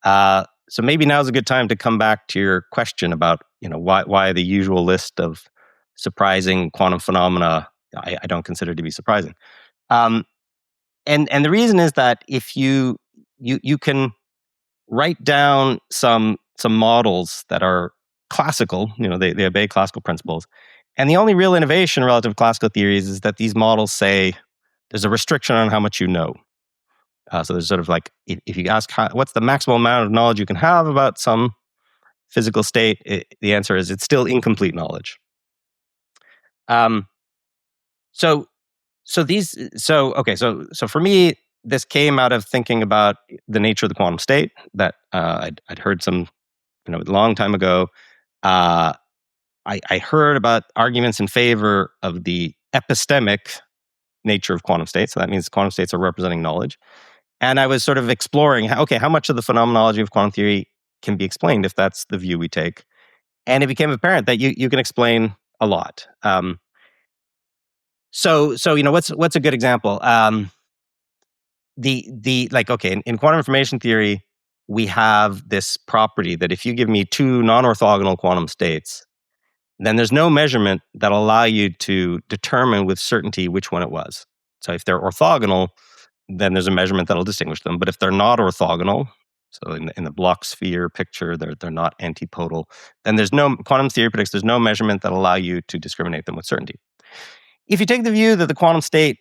So maybe now's a good time to come back to your question about why the usual list of surprising quantum phenomena I don't consider to be surprising. And the reason is that if you can write down some models that are classical, they obey classical principles, and the only real innovation relative to classical theories is that these models say there's a restriction on how much you know. So there's sort of like, if you ask what's the maximum amount of knowledge you can have about some physical state, the answer is it's still incomplete knowledge. So for me, this came out of thinking about the nature of the quantum state that I'd heard some, a long time ago. I heard about arguments in favor of the epistemic nature of quantum states. So that means quantum states are representing knowledge. And I was sort of exploring, how much of the phenomenology of quantum theory can be explained if that's the view we take. And it became apparent that you can explain a lot. So what's a good example? In quantum information theory, we have this property that if you give me two non-orthogonal quantum states, then there's no measurement that'll allow you to determine with certainty which one it was. So if they're orthogonal, then there's a measurement that'll distinguish them. But if they're not orthogonal, so in the block sphere picture, they're not antipodal, then quantum theory predicts there's no measurement that'll allow you to discriminate them with certainty. If you take the view that the quantum state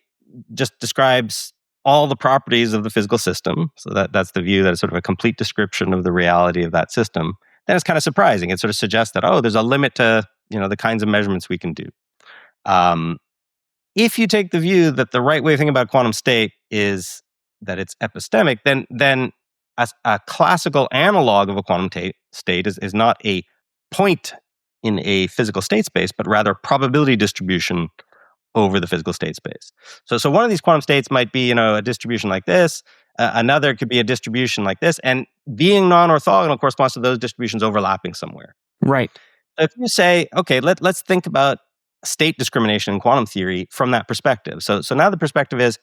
just describes all the properties of the physical system, so that's the view that it's sort of a complete description of the reality of that system, then it's kind of surprising. It sort of suggests that, there's a limit to the kinds of measurements we can do. If you take the view that the right way to think about quantum state is that it's epistemic, then a classical analog of a quantum state is not a point in a physical state space, but rather a probability distribution over the physical state space. So one of these quantum states might be a distribution like this. Another could be a distribution like this. And being non-orthogonal corresponds to those distributions overlapping somewhere. Right. If you say, okay, let's think about state discrimination in quantum theory from that perspective. So now the perspective is,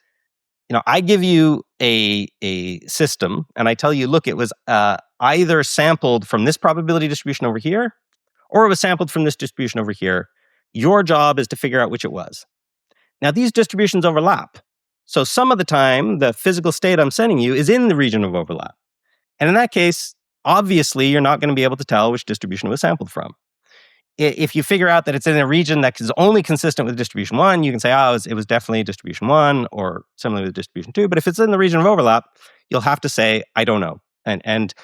I give you a system and I tell you, look, it was either sampled from this probability distribution over here, or it was sampled from this distribution over here. Your job is to figure out which it was. Now, these distributions overlap. So some of the time, the physical state I'm sending you is in the region of overlap. And in that case, obviously, you're not going to be able to tell which distribution it was sampled from. If you figure out that it's in a region that is only consistent with distribution 1, you can say, it was definitely distribution 1 or similarly with distribution 2. But if it's in the region of overlap, you'll have to say, I don't know. And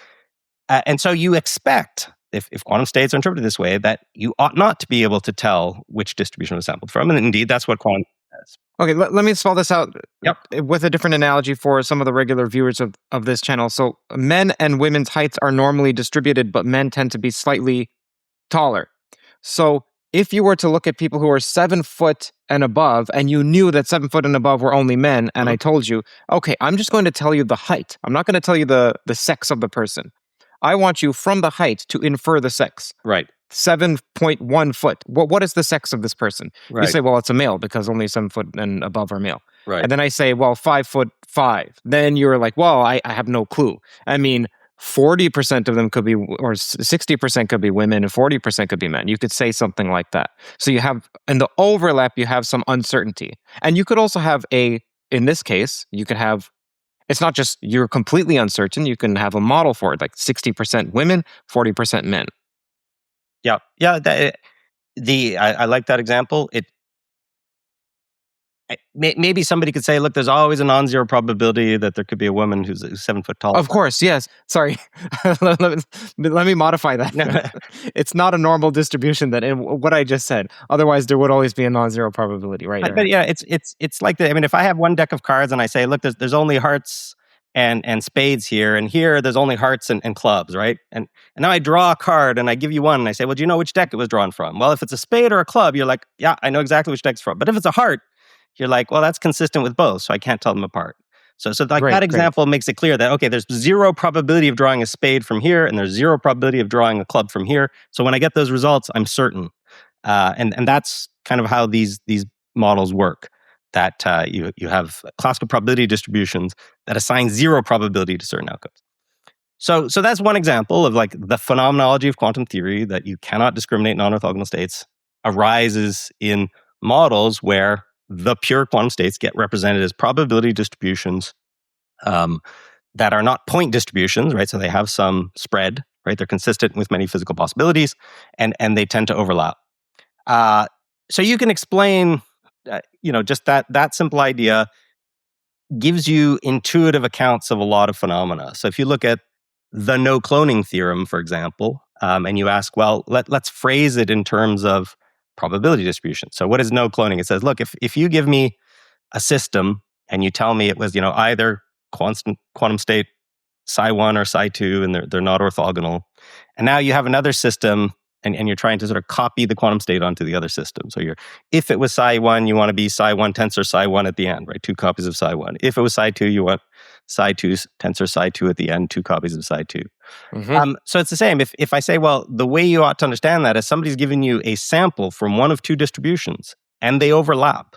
so you expect, if quantum states are interpreted this way, that you ought not to be able to tell which distribution was sampled from. And indeed, that's what quantum says. Okay, let me spell this out with a different analogy for some of the regular viewers of this channel. So men and women's heights are normally distributed, but men tend to be slightly taller. So if you were to look at people who are 7 foot and above, and you knew that 7 foot and above were only men, and I told you, okay, I'm just going to tell you the height. I'm not going to tell you the sex of the person. I want you from the height to infer the sex. Right. 7.1 foot. What is the sex of this person? Right. You say, well, it's a male because only 7 foot and above are male. Right. And then I say, well, 5'5". Then you're like, well, I have no clue. I mean, 40% of them could be, or 60% could be women, and 40% could be men. You could say something like that. So you have, in the overlap, you have some uncertainty. And you could also have in this case, you could have, it's not just you're completely uncertain, you can have a model for it, like 60% women, 40% men. Yeah. I like that example. Maybe somebody could say, look, there's always a non-zero probability that there could be a woman who's 7 foot tall. Of course, yes. Sorry. let me modify that. It's not a normal distribution that in what I just said. Otherwise, there would always be a non-zero probability, right? But yeah, it's like that. I mean, if I have one deck of cards and I say, look, there's only hearts and spades here, and here there's only hearts and clubs, right? And now I draw a card and I give you one and I say, well, do you know which deck it was drawn from? Well, if it's a spade or a club, you're like, yeah, I know exactly which deck it's from. But if it's a heart, you're like, well, that's consistent with both, so I can't tell them apart. So that example makes it clear that, okay, there's zero probability of drawing a spade from here, and there's zero probability of drawing a club from here. So when I get those results, I'm certain. And that's kind of how these models work, that you have classical probability distributions that assign zero probability to certain outcomes. So that's one example of like the phenomenology of quantum theory, that you cannot discriminate non-orthogonal states, arises in models where the pure quantum states get represented as probability distributions that are not point distributions, right? So they have some spread, right? They're consistent with many physical possibilities, and they tend to overlap. So you can explain, just that simple idea gives you intuitive accounts of a lot of phenomena. So if you look at the no cloning theorem, for example, and you ask, well, let's phrase it in terms of probability distribution. So what is no cloning? It says, look, if you give me a system and you tell me it was, either quantum state psi1 or psi2, and they're not orthogonal, and now you have another system, and you're trying to sort of copy the quantum state onto the other system. So if it was psi1, you want to be psi1 tensor psi1 at the end, right? 2 copies of psi1. If it was psi2, you want psi2 tensor psi2 at the end, 2 copies of psi2. Mm-hmm. So it's the same. If I say, well, the way you ought to understand that is somebody's giving you a sample from one of two distributions, and they overlap.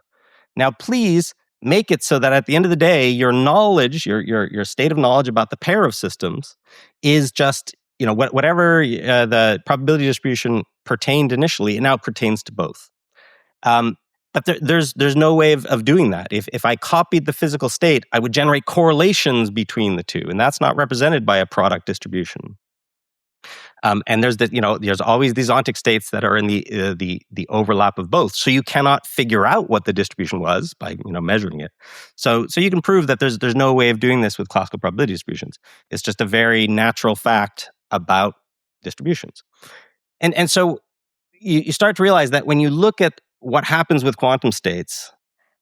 Now, please make it so that at the end of the day, your knowledge, your state of knowledge about the pair of systems is just, whatever the probability distribution pertained initially, it now pertains to both. But there's no way of doing that. If I copied the physical state, I would generate correlations between the two, and that's not represented by a product distribution. And there's always these ontic states that are in the overlap of both. So you cannot figure out what the distribution was by measuring it. So you can prove that there's no way of doing this with classical probability distributions. It's just a very natural fact about distributions. And so you start to realize that when you look at what happens with quantum states,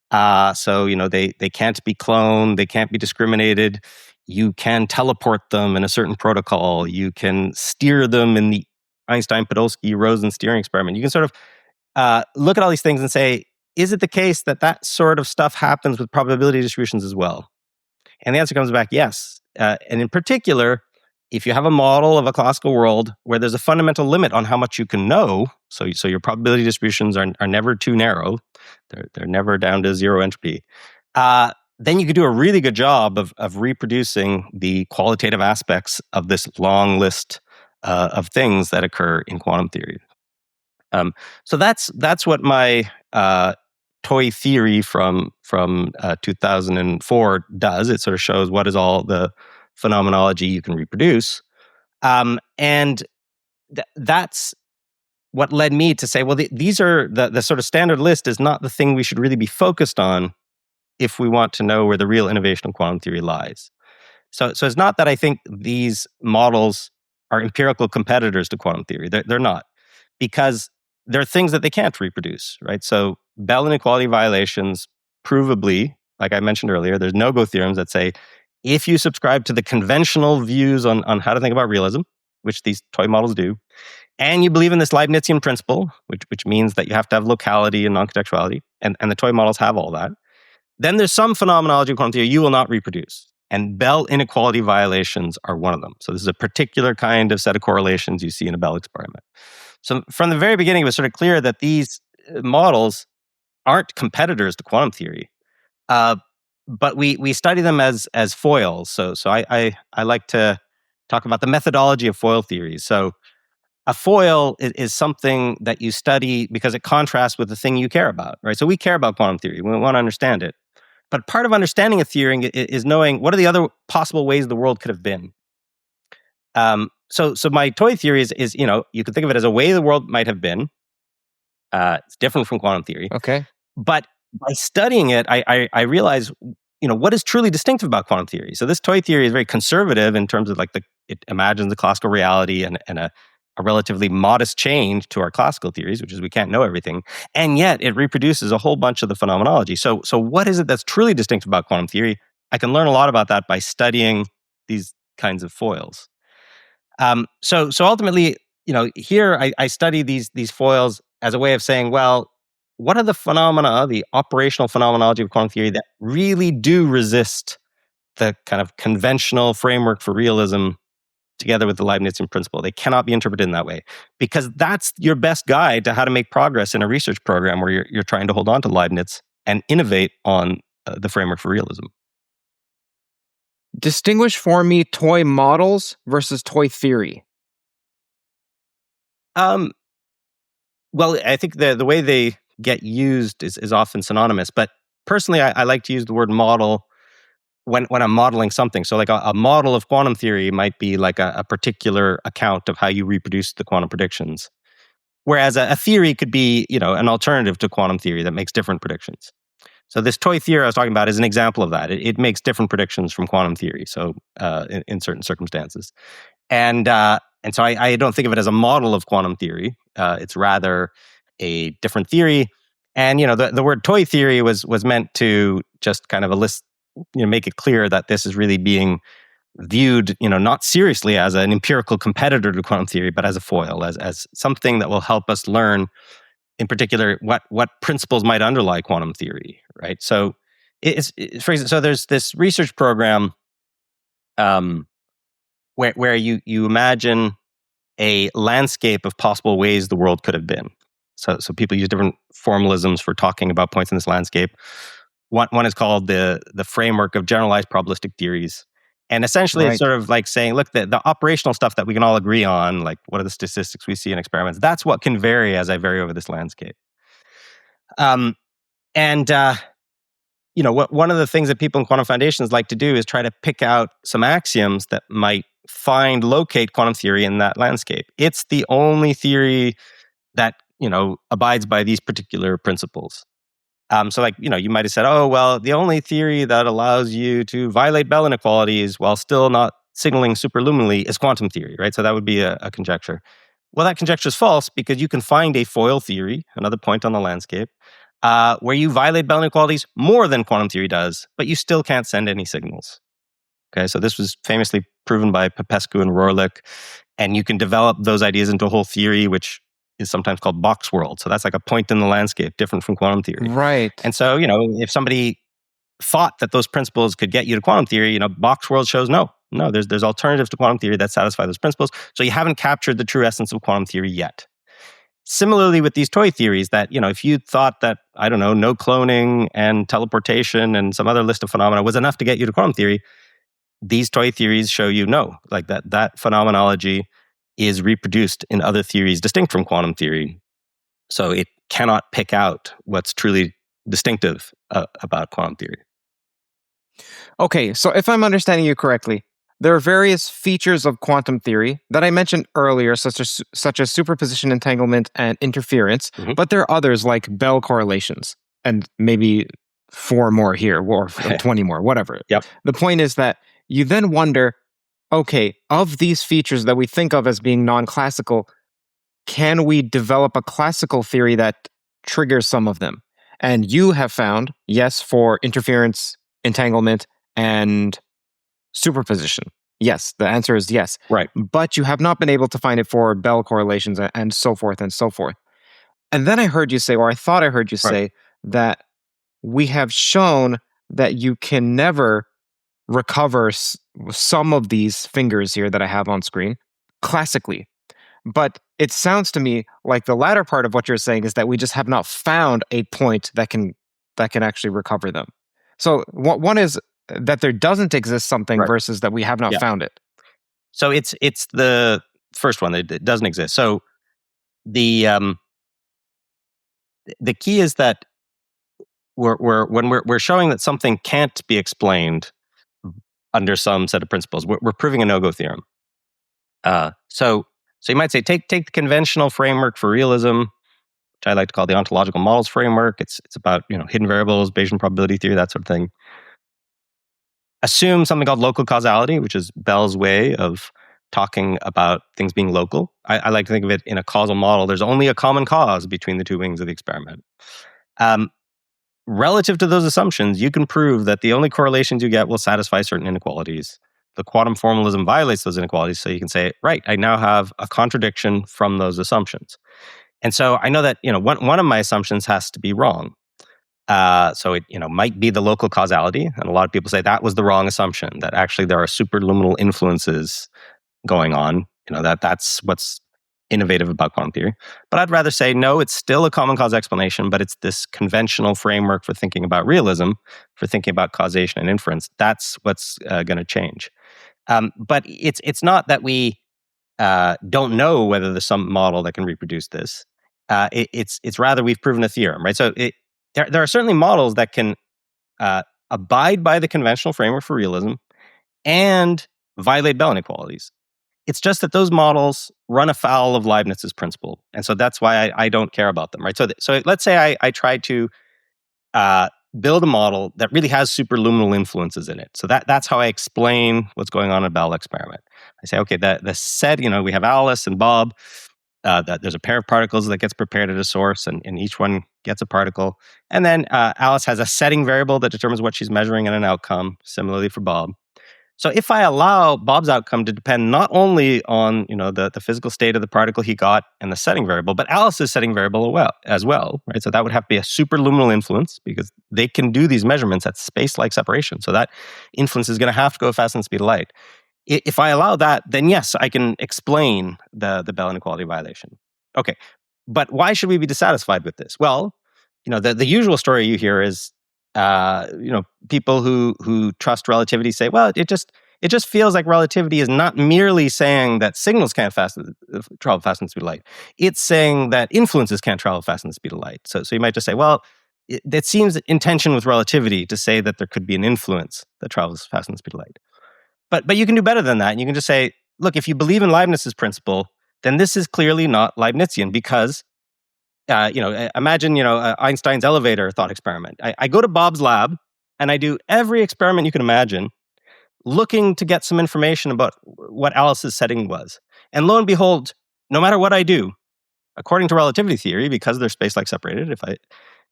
they can't be cloned, they can't be discriminated. You can teleport them in a certain protocol. You can steer them in the Einstein-Podolsky-Rosen steering experiment. You can sort of look at all these things and say, is it the case that sort of stuff happens with probability distributions as well? And the answer comes back, yes. And in particular, if you have a model of a classical world where there's a fundamental limit on how much you can know, so your probability distributions are never too narrow, they're never down to zero entropy, then you could do a really good job of reproducing the qualitative aspects of this long list of things that occur in quantum theory. So that's what my toy theory from 2004 does. It sort of shows what is all the phenomenology you can reproduce, and that's what led me to say, well, these are the sort of standard list is not the thing we should really be focused on if we want to know where the real innovation of quantum theory lies. So it's not that I think these models are empirical competitors to quantum theory. They're not, because there are things that they can't reproduce, right? So Bell inequality violations, provably, like I mentioned earlier, there's no-go theorems that say, if you subscribe to the conventional views on how to think about realism, which these toy models do, and you believe in this Leibnizian principle, which means that you have to have locality and non-contextuality, and the toy models have all that, then there's some phenomenology of quantum theory you will not reproduce. And Bell inequality violations are one of them. So this is a particular kind of set of correlations you see in a Bell experiment. So from the very beginning, it was sort of clear that these models aren't competitors to quantum theory, but we study them as foils. So I like to talk about the methodology of foil theories. So a foil is something that you study because it contrasts with the thing you care about, right? So we care about quantum theory. We want to understand it. But part of understanding a theory is knowing what are the other possible ways the world could have been. So my toy theory is you could think of it as a way the world might have been. It's different from quantum theory. Okay. But by studying it, I realize what is truly distinctive about quantum theory. So this toy theory is very conservative in terms of it imagines the classical reality and a relatively modest change to our classical theories, which is we can't know everything, and yet it reproduces a whole bunch of the phenomenology. So what is it that's truly distinctive about quantum theory? I can learn a lot about that by studying these kinds of foils. So ultimately, here I study these foils as a way of saying, well, what are the phenomena, the operational phenomenology of quantum theory that really do resist the kind of conventional framework for realism together with the Leibnizian principle? They cannot be interpreted in that way, because that's your best guide to how to make progress in a research program where you're trying to hold on to Leibniz and innovate on the framework for realism. Distinguish for me toy models versus toy theory. Well, I think the way they get used is often synonymous, but personally, I like to use the word model when I'm modeling something. So like a model of quantum theory might be like a particular account of how you reproduce the quantum predictions. Whereas a theory could be, an alternative to quantum theory that makes different predictions. So this toy theory I was talking about is an example of that. It makes different predictions from quantum theory. So in certain circumstances, and so I don't think of it as a model of quantum theory. It's rather a different theory. And the word toy theory was meant to just kind of make it clear that this is really being viewed, not seriously as an empirical competitor to quantum theory, but as a foil, as something that will help us learn, in particular, what principles might underlie quantum theory, right? So, for example, so there's this research program where you imagine a landscape of possible ways the world could have been. So people use different formalisms for talking about points in this landscape. One is called the framework of generalized probabilistic theories. And essentially, It's sort of like saying, look, the operational stuff that we can all agree on, like what are the statistics we see in experiments, that's what can vary as I vary over this landscape. One of the things that people in quantum foundations like to do is try to pick out some axioms that might locate quantum theory in that landscape. It's the only theory that, abides by these particular principles. So you might have said, oh, well, the only theory that allows you to violate Bell inequalities while still not signaling superluminally is quantum theory, right? So that would be a conjecture. Well, that conjecture is false because you can find a foil theory, another point on the landscape, where you violate Bell inequalities more than quantum theory does, but you still can't send any signals. Okay, so this was famously proven by Popescu and Rohrlich, and you can develop those ideas into a whole theory, which is sometimes called box world. So that's like a point in the landscape, different from quantum theory. Right. And so, if somebody thought that those principles could get you to quantum theory, box world shows no, there's alternatives to quantum theory that satisfy those principles. So you haven't captured the true essence of quantum theory yet. Similarly with these toy theories that, if you thought that, I don't know, no cloning and teleportation and some other list of phenomena was enough to get you to quantum theory, these toy theories show you no, like that phenomenology is reproduced in other theories distinct from quantum theory. So it cannot pick out what's truly distinctive about quantum theory. Okay, so if I'm understanding you correctly, there are various features of quantum theory that I mentioned earlier, such as superposition, entanglement, and interference, but there are others like Bell correlations, and maybe 4 more here, or 20 more, whatever. Yep. The point is that you then wonder, okay, of these features that we think of as being non-classical, can we develop a classical theory that triggers some of them? And you have found, yes, for interference, entanglement, and superposition. Yes, the answer is yes. Right. But you have not been able to find it for Bell correlations and so forth and so forth. And then I heard you say, or I thought I heard you say, that we have shown that you can never recover some of these fingers here that I have on screen classically. But it sounds to me like the latter part of what you're saying is that we just have not found a point that can actually recover them. So one is that there doesn't exist something versus that we have not found it. So it's the first one that it doesn't exist. So the key is that when we're showing that something can't be explained under some set of principles, we're proving a no-go theorem. So you might say, take the conventional framework for realism, which I like to call the ontological models framework. It's about hidden variables, Bayesian probability theory, that sort of thing. Assume something called local causality, which is Bell's way of talking about things being local. I like to think of it in a causal model. There's only a common cause between the two wings of the experiment. Relative to those assumptions, you can prove that the only correlations you get will satisfy certain inequalities. The quantum formalism violates those inequalities, so you can say, right, I now have a contradiction from those assumptions. And so I know that one of my assumptions has to be wrong. So it might be the local causality, and a lot of people say that was the wrong assumption, that actually there are superluminal influences going on. That's what's innovative about quantum theory. But I'd rather say, no, it's still a common cause explanation, but it's this conventional framework for thinking about realism, for thinking about causation and inference. That's what's going to change. But it's not that we don't know whether there's some model that can reproduce this. It's rather we've proven a theorem, right? So there are certainly models that can abide by the conventional framework for realism and violate Bell inequalities. It's just that those models run afoul of Leibniz's principle, and so that's why I don't care about them, right? So let's say I try to build a model that really has superluminal influences in it. So that's how I explain what's going on in a Bell experiment. I say, okay, the set, we have Alice and Bob. That there's a pair of particles that gets prepared at a source, and each one gets a particle. And then Alice has a setting variable that determines what she's measuring and an outcome. Similarly for Bob. So if I allow Bob's outcome to depend not only on the physical state of the particle he got and the setting variable, but Alice's setting variable as well, right? So that would have to be a superluminal influence because they can do these measurements at space-like separation. So that influence is going to have to go faster than the speed of light. If I allow that, then yes, I can explain the Bell inequality violation. Okay, but why should we be dissatisfied with this? Well, the usual story you hear is people who trust relativity say, well, it just feels like relativity is not merely saying that signals can't travel faster than the speed of light. It's saying that influences can't travel faster than the speed of light. So you might just say, well, it seems in tension with relativity to say that there could be an influence that travels faster than the speed of light. But you can do better than that. And you can just say, look, if you believe in Leibniz's principle, then this is clearly not Leibnizian because imagine, Einstein's elevator thought experiment. I go to Bob's lab and I do every experiment you can imagine looking to get some information about what Alice's setting was. And lo and behold, no matter what I do, according to relativity theory, because they're space-like separated,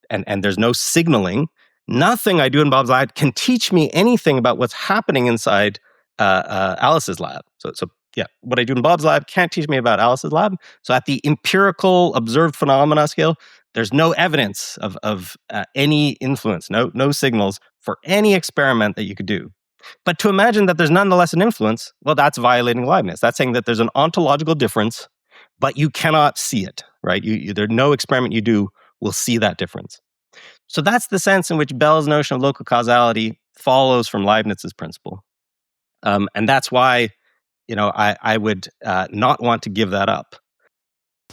and there's no signaling, nothing I do in Bob's lab can teach me anything about what's happening inside Alice's lab. So yeah, what I do in Bob's lab can't teach me about Alice's lab. So at the empirical observed phenomena scale, there's no evidence of any influence, no signals for any experiment that you could do. But to imagine that there's nonetheless an influence, well, that's violating Leibniz. That's saying that there's an ontological difference, but you cannot see it, right? There's no experiment you do will see that difference. So that's the sense in which Bell's notion of local causality follows from Leibniz's principle. And that's why I would not want to give that up.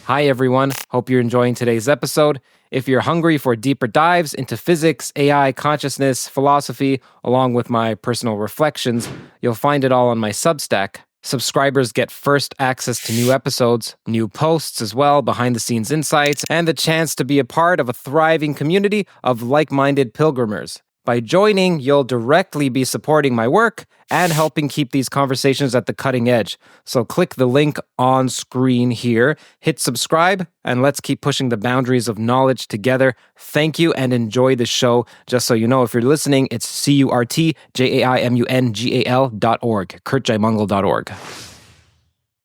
Hi, everyone. Hope you're enjoying today's episode. If you're hungry for deeper dives into physics, AI, consciousness, philosophy, along with my personal reflections, you'll find it all on my Substack. Subscribers get first access to new episodes, new posts as well, behind-the-scenes insights, and the chance to be a part of a thriving community of like-minded pilgrimers. By joining, you'll directly be supporting my work and helping keep these conversations at the cutting edge. So click the link on screen here, hit subscribe, and let's keep pushing the boundaries of knowledge together. Thank you and enjoy the show. Just so you know, if you're listening, it's CurtJaimungal.org, CurtJaimungal.org.